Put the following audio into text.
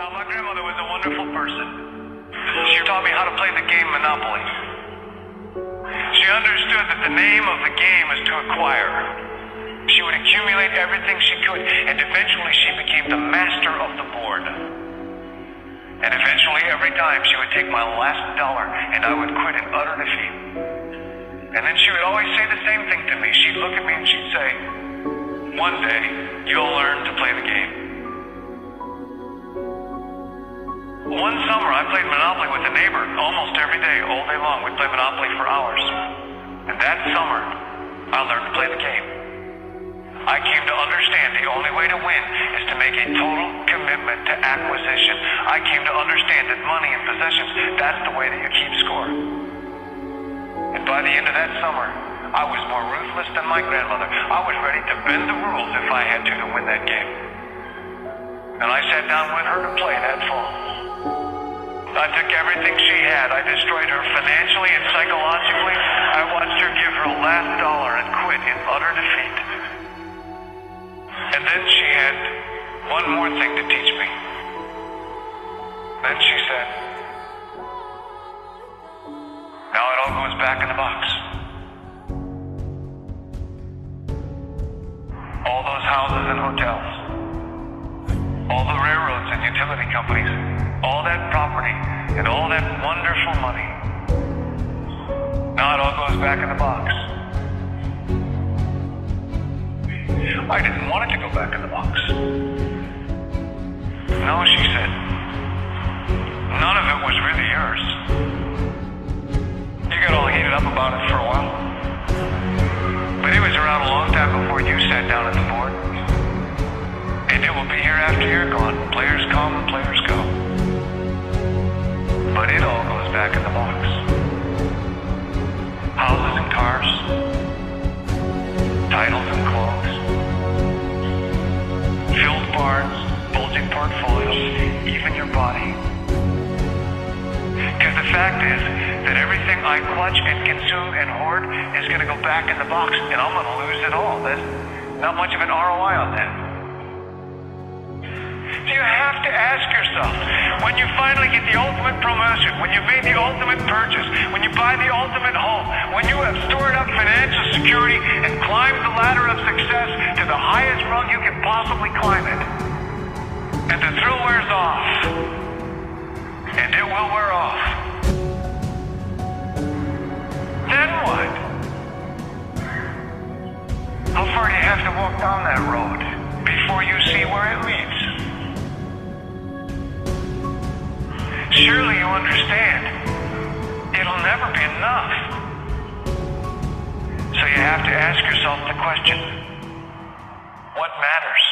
Now, my grandmother was a wonderful person. She taught me how to play the game Monopoly. She understood that the name of the game is to acquire. She would accumulate everything she could, and eventually she became the master of the board. And eventually, every time, she would take my last dollar, and I would quit in utter defeat. And then she would always say the same thing to me. She'd look at me and she'd say, "One day, you'll learn to play the game." One summer, I played Monopoly with a neighbor almost every day, all day long. We'd play Monopoly for hours. And that summer, I learned to play the game. I came to understand the only way to win is to make a total commitment to acquisition. I came to understand that money and possessions, that's the way that you keep score. And by the end of that summer, I was more ruthless than my grandmother. I was ready to bend the rules if I had to win that game. And I sat down with her to play that fall. I took everything she had. I destroyed her financially and psychologically. I watched her give her last dollar and quit in utter defeat. And then she had one more thing to teach me. Then she said, "Now it all goes back in the box." All those houses and hotels, all the railroads and utility companies, all that property and all that wonderful money. Now it all goes back in the box. I didn't want it to go back in the box. No, she said, none of it was really yours. You got all heated up about it for a while. But it was around a long time before you sat down at the board. And it will be here after you're gone. Players come, players go. But it all goes back in the box. Houses and cars, titles and clothes, filled barns, bulging portfolios, even your body. Because the fact is that everything I clutch and consume and hoard is going to go back in the box, and I'm going to lose it all. There's not much of an ROI on that. You have to ask yourself, when you finally get the ultimate promotion, when you've made the ultimate purchase, when you buy the ultimate home, when you have stored up financial security and climbed the ladder of success to the highest rung you can possibly climb it, and the thrill wears off, and it will wear off, then what? How far do you have to walk down that road before you see where it leads? Surely you understand, it'll never be enough. So you have to ask yourself the question, what matters?